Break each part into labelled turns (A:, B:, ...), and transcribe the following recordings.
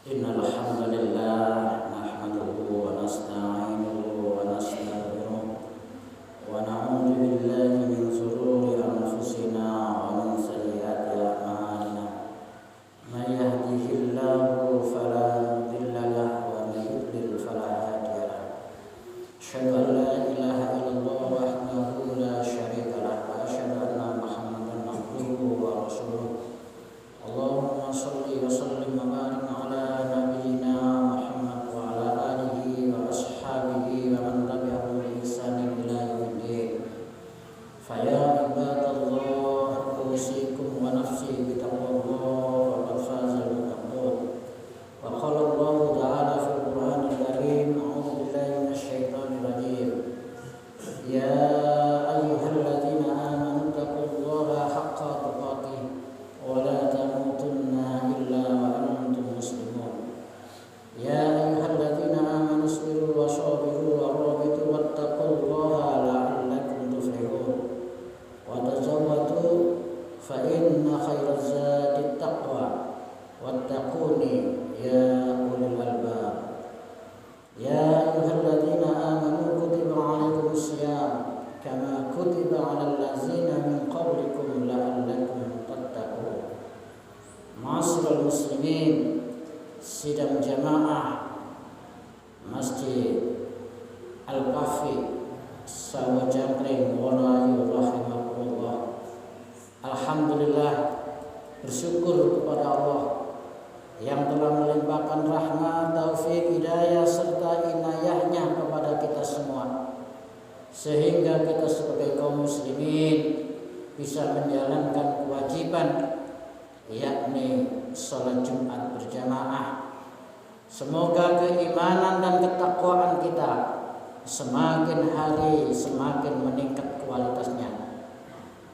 A: Innal hamdalillah nahmaduhu wa nasta'inuhu wa nastaghfiruh wa na'udzu billahi min shururi anfusina wa min sayyiati a'malina. May yahdihillahu fala mudilla lahu wa may yudlil fala hadiya lahu. Asyhadu an la ilaha illallah wahdahu la syarika lahu wa asyhadu anna Muhammadan abduhu wa rasuluh. Allahumma shalli wa sallim wa barik ala nabiyyina Muhammad wa ala alihi wa ashabihi wa man tabi'ahum bi ihsanin ila yaumiddin. Fa ya ibadallah usikum wa nafsi bi taqwallah faqad faza al-muttaqun. Wa qala Allah ta'ala fil Qur'anil Karim, a'udzu billahi minasy syaithanir rajim. Ya ayyuhalladzina amanu taqullaha haqqa tuqatih wa la tamutunna illa wa antum muslimun. Ya ayyuhalladzina amanu isbiru wa sabiru wa rabitu wattaqullaha la'allakum tuflihun. Wa tazawwadu fa inna khairaz zadi taqwa wattaquni ya ulil albab. Ya ayyuhalladzina amanu kutiba 'alaikumus shiyam kama kutiba 'alal ladzina min qablikum la'allakum tattaqun. Ma'asyiral muslimin, sidang jamaah Masjid Al-Kafi Sawajangkring Walayu rahimakumullah. Alhamdulillah, bersyukur kepada Allah yang telah melimpahkan rahmat, taufik, hidayah serta inayahnya kepada kita semua, sehingga kita sebagai kaum muslimin bisa menjalankan kewajiban, yakni sholat Jumat berjamaah. Semoga keimanan dan ketakwaan kita semakin hari semakin meningkat kualitasnya.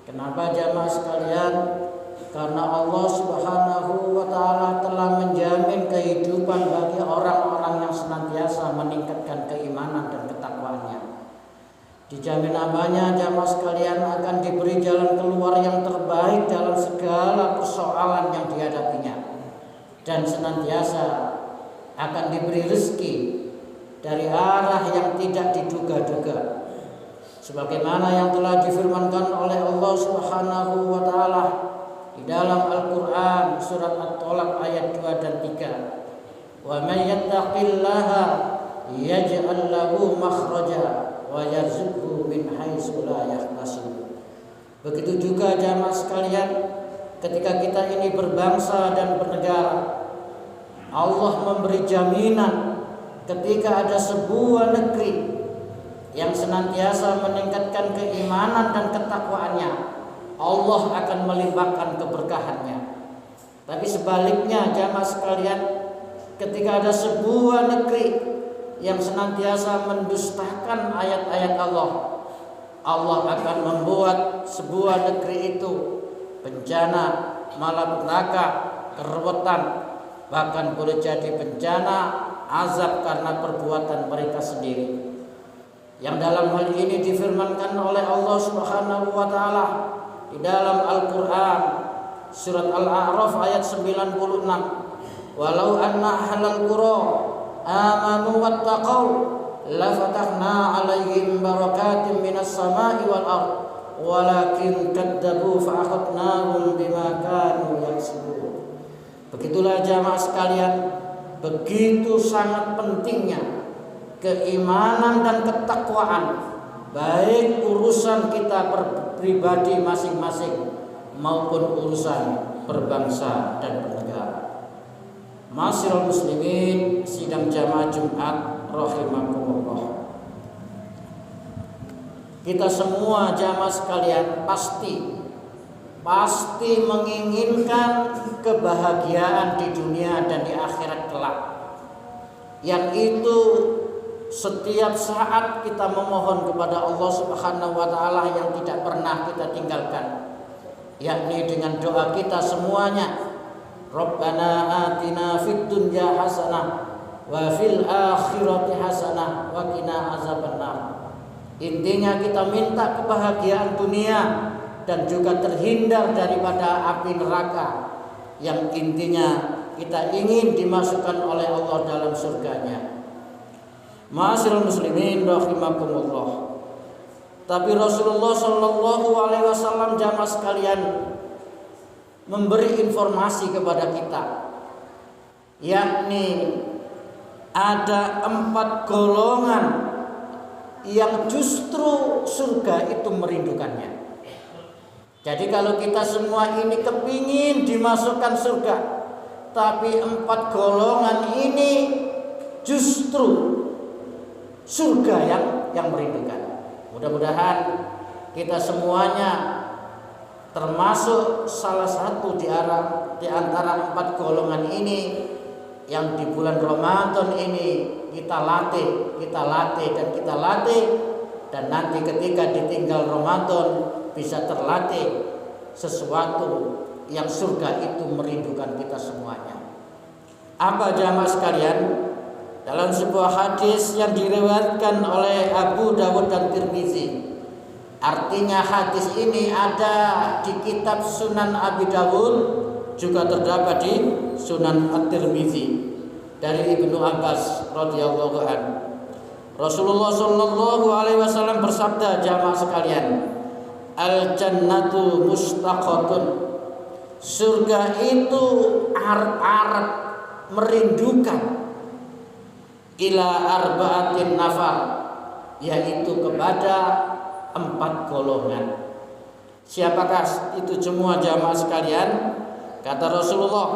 A: Kenapa jamaah sekalian? Karena Allah Subhanahu wa ta'ala telah menjamin kehidupan bagi orang-orang yang senantiasa meningkatkan keimanan dan ketakwaannya. Dijamin apanya? Jamaah sekalian akan diberi jalan keluar yang terbaik dalam segala persoalan yang dihadapinya, dan senantiasa akan diberi rezeki dari arah yang tidak diduga-duga, sebagaimana yang telah difirmankan oleh Allah Subhanahu wa ta'ala di dalam Al-Qur'an surat At-Tolak ayat 2 dan 3. Wa may yattaqillaha yaj'al lahu makhraja wa yarzuqhu min haitsu la yahtasib. Begitu juga jamaah sekalian, ketika kita ini berbangsa dan bernegara, Allah memberi jaminan ketika ada sebuah negeri yang senantiasa meningkatkan keimanan dan ketakwaannya, Allah akan melimpahkan keberkahannya. Tapi sebaliknya jamaah sekalian, ketika ada sebuah negeri yang senantiasa mendustakan ayat-ayat Allah, Allah akan membuat sebuah negeri itu bencana, malapetaka, kerewetan, bahkan boleh jadi bencana azab karena perbuatan mereka sendiri. Yang dalam hal ini difirmankan oleh Allah Subhanahu wa ta'ala di dalam Al-Qur'an surat Al-A'raf ayat 96. Walau anna ahlal qura amanu wattaqau la fatahna 'alaihim barakatim minas sama'i wal ardh walakin kadzabu fa akhadnahum bima kanu yaksibun. Begitulah jamaah sekalian, begitu sangat pentingnya keimanan dan ketakwaan, baik urusan kita pribadi masing-masing maupun urusan berbangsa dan bernegara. Ma'asyiral muslimin, sidang jamaah Jumat rahimakumullah. Kita semua jamaah sekalian pasti menginginkan kebahagiaan di dunia dan di akhirat kelak. Yang itu setiap saat kita memohon kepada Allah Subhanahu wa ta'ala yang tidak pernah kita tinggalkan, yakni dengan doa kita semuanya, Rabbana atina fid dunya hasanah wa fil akhirati hasanah wa qina azabannar. Intinya kita minta kebahagiaan dunia dan juga terhindar daripada api neraka, yang intinya kita ingin dimasukkan oleh Allah dalam surganya. Ma'asyiral muslimin rahimakumullah. Tapi Rasulullah Shallallahu Alaihi Wasallam jamaah sekalian memberi informasi kepada kita, yakni ada 4 golongan yang justru surga itu merindukannya. Jadi kalau kita semua ini kepingin dimasukkan surga, tapi 4 golongan ini justru surga yang merindukan. Mudah-mudahan kita semuanya termasuk salah satu di antara 4 golongan ini yang di bulan Ramadan ini kita latih dan nanti ketika ditinggal Ramadan bisa terlatih sesuatu yang surga itu merindukan kita semuanya. Apa jamaah sekalian? Dalam sebuah hadis yang diriwayatkan oleh Abu Dawud dan Tirmizi, artinya hadis ini ada di kitab Sunan Abi Dawud, juga terdapat di Sunan At-Tirmizi dari Ibnu Abbas radhiyallahu anhu. Rasulullah Shallallahu Alaihi Wasallam bersabda, jamaah sekalian, al jannatu mustaqatun, surga itu arep-arep merindukan, ila arba'atin nafar, yaitu kepada 4 golongan. Siapakah itu semua jamaah sekalian? Kata Rasulullah,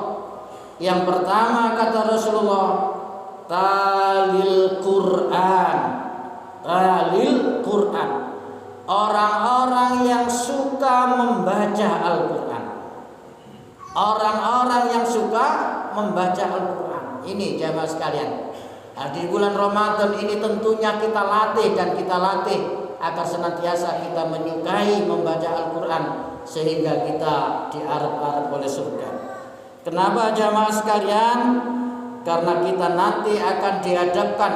A: yang pertama kata Rasulullah, talil Quran. Orang-orang yang suka membaca Al-Quran. Orang-orang yang suka membaca Al-Quran. Ini jamaah sekalian. Nah, di bulan Ramadan ini tentunya kita latih agar senantiasa kita menyukai membaca Al-Quran sehingga kita diarep-arep oleh surga. Kenapa jamaah sekalian? Karena kita nanti akan dihadapkan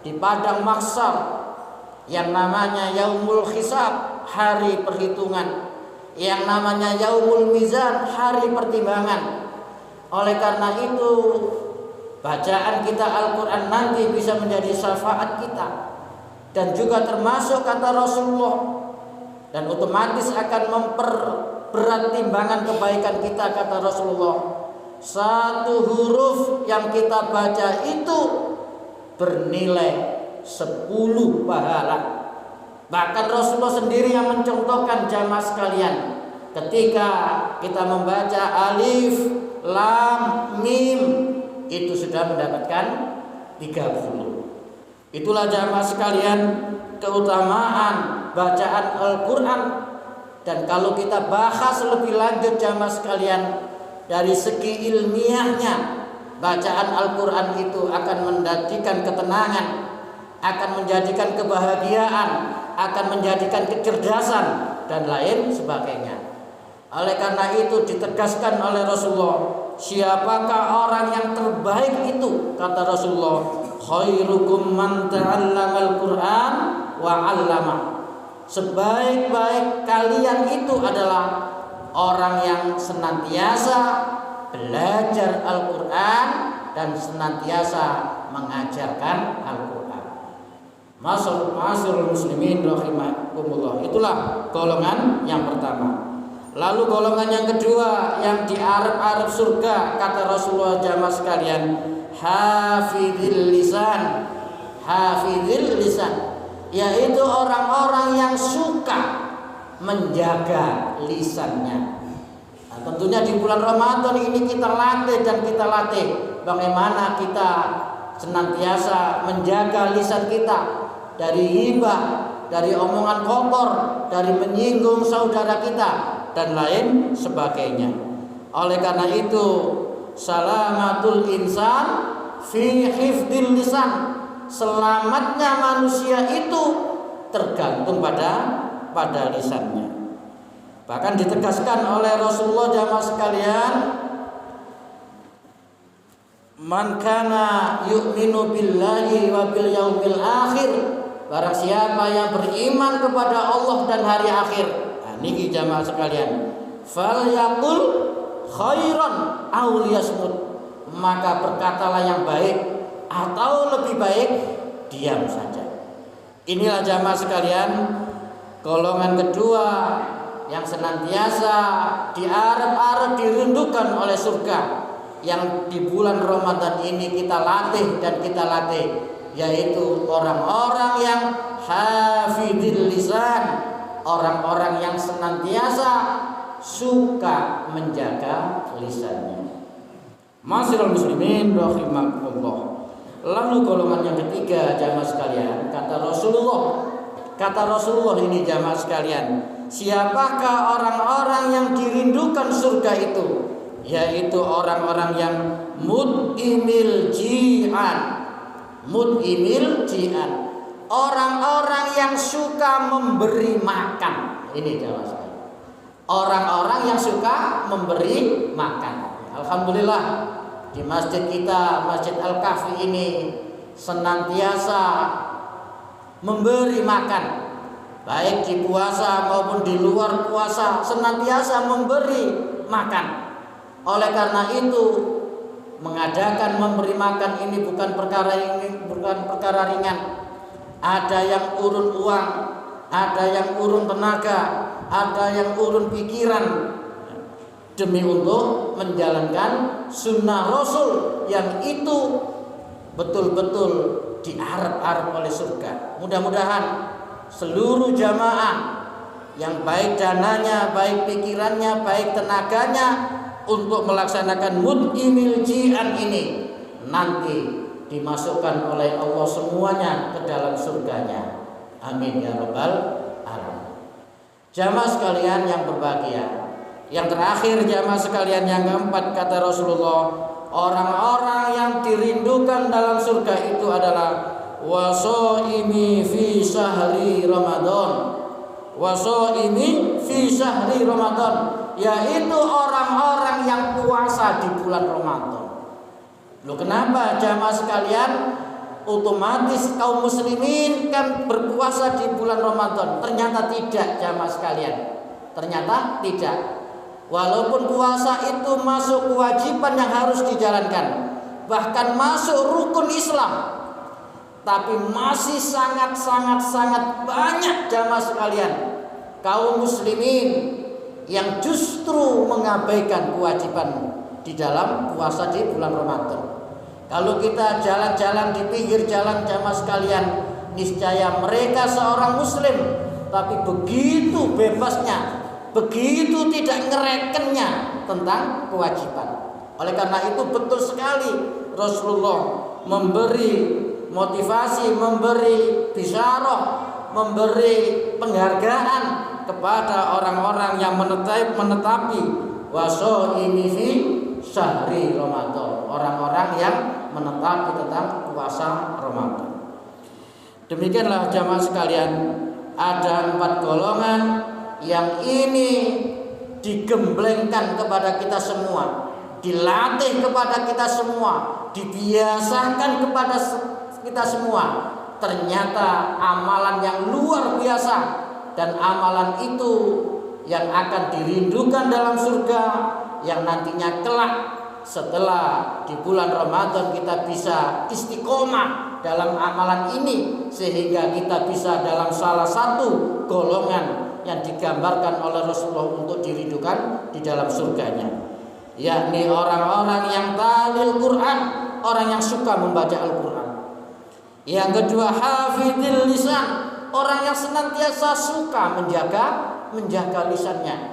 A: di padang mahsyar yang namanya yaumul hisab, hari perhitungan, yang namanya yaumul mizan, hari pertimbangan. Oleh karena itu bacaan kita Al-Quran nanti bisa menjadi syafaat kita, dan juga termasuk kata Rasulullah, dan otomatis akan memperberat timbangan kebaikan kita. Kata Rasulullah, 1 huruf yang kita baca itu bernilai 10 pahala. Bahkan Rasulullah sendiri yang mencontohkan jamaah sekalian, ketika kita membaca alif, lam, mim, itu sudah mendapatkan 30. Itulah jamaah sekalian keutamaan bacaan Al-Quran. Dan kalau kita bahas lebih lanjut jamaah sekalian, dari segi ilmiahnya, bacaan Al-Quran itu akan menjadikan ketenangan, akan menjadikan kebahagiaan, akan menjadikan kecerdasan, dan lain sebagainya. Oleh karena itu ditegaskan oleh Rasulullah, siapakah orang yang terbaik itu? Kata Rasulullah, khairukum man ta'allamal Qur'an wa 'allama. Sebaik-baik kalian itu adalah orang yang senantiasa belajar Al-Qur'an dan senantiasa mengajarkan Al-Qur'an. Ma'asyiral muslimin rahimakumullah. Itulah golongan yang pertama. Lalu golongan yang kedua yang diarep-arep surga, kata Rasulullah jamaah sekalian, hafizil lisan. Hafizil lisan, yaitu orang-orang yang suka menjaga lisannya. Nah, tentunya di bulan Ramadan ini kita latih bagaimana kita senantiasa menjaga lisan kita dari hibah, dari omongan kotor, dari menyinggung saudara kita, dan lain sebagainya. Oleh karena itu, salamatul insan fi hifdil lisan, selamatnya manusia itu tergantung pada lisannya. Bahkan ditegaskan oleh Rasulullah jamaah sekalian, man kana yu'minu billahi wa bil yaumil akhir, barang siapa yang beriman kepada Allah dan hari akhir. Niki jamaah sekalian, fal yaqul khairan aw liyasmut, maka berkatalah yang baik, atau lebih baik diam saja. Inilah jamaah sekalian, golongan kedua yang senantiasa diarep-arep dirindukan oleh surga, yang di bulan Ramadan ini kita latih dan kita latih, yaitu orang-orang yang hafidhil lisan, orang-orang yang senantiasa suka menjaga lisannya. Ma'asyiral muslimin rahimakumullah. Lalu golongan yang ketiga jamaah sekalian, kata Rasulullah ini jamaah sekalian, siapakah orang-orang yang dirindukan surga itu? Yaitu orang-orang yang mut'imil ji'an. Mut'imil ji'an, orang-orang yang suka memberi makan. Ini jamaah sekalian, orang-orang yang suka memberi makan. Alhamdulillah, di masjid kita, Masjid Al-Kahfi ini senantiasa memberi makan, baik di puasa maupun di luar puasa, senantiasa memberi makan. Oleh karena itu, mengadakan memberi makan ini bukan perkara ringan. Ada yang urun uang, ada yang urun tenaga, ada yang urun pikiran, demi untuk menjalankan sunnah Rasul yang itu betul-betul diarep-arep oleh surga. Mudah-mudahan seluruh jamaah yang baik dananya, baik pikirannya, baik tenaganya untuk melaksanakan mut'imil ji'an ini nanti dimasukkan oleh Allah semuanya ke dalam surganya. Amin ya rabbal alamin. Jamaah sekalian yang berbahagia, yang terakhir jamaah sekalian yang keempat, kata Rasulullah, orang-orang yang dirindukan dalam surga itu adalah wasoimi fi syahri Ramadan. Wasoimi fi syahri Ramadan, yaitu orang-orang yang puasa di bulan Ramadan. Loh, kenapa jamaah sekalian? Otomatis kaum muslimin kan berpuasa di bulan Ramadan. Ternyata tidak jamaah sekalian. Ternyata tidak. Walaupun puasa itu masuk kewajiban yang harus dijalankan, bahkan masuk rukun Islam, tapi masih sangat banyak jamaah sekalian kaum muslimin yang justru mengabaikan kewajiban di dalam puasa di bulan Ramadan. Kalau kita jalan-jalan di pinggir jalan jamaah sekalian, niscaya mereka seorang muslim, tapi begitu bebasnya, begitu tidak ngerekennya tentang kewajiban. Oleh karena itu betul sekali Rasulullah memberi motivasi, memberi bisyarah, memberi penghargaan kepada orang-orang yang menetapi wasoimi fi syahri Ramadan, orang-orang yang menetapi tentang puasa Ramadan. Demikianlah jamaah sekalian, ada 4 golongan yang ini digemblengkan kepada kita semua, dilatih kepada kita semua, dibiasakan kepada kita semua. Ternyata amalan yang luar biasa, dan amalan itu yang akan dirindukan dalam surga, yang nantinya kelak setelah di bulan Ramadan kita bisa istiqomah dalam amalan ini, sehingga kita bisa dalam salah satu golongan yang digambarkan oleh Rasulullah untuk dirindukan di dalam surganya, yakni orang-orang yang talil Quran, orang yang suka membaca Al-Quran. Yang kedua, hafidhil lisan, orang yang senantiasa suka menjaga lisannya.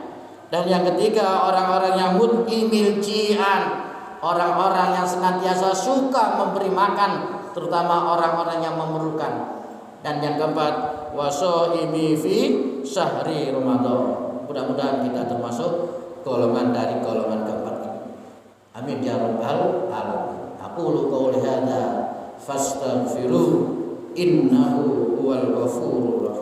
A: Dan yang ketiga, orang-orang yang mut'imil ji'an, orang-orang yang senantiasa suka memberi makan, terutama orang-orang yang memerlukan. Dan yang keempat, wasoimi fi syahri Ramadan. Mudah-mudahan kita termasuk golongan dari golongan keempat ini. Amin ya rabbal alamin. Aqulu qouli hadza fastaghfiru innahu huwal ghafurur rahim.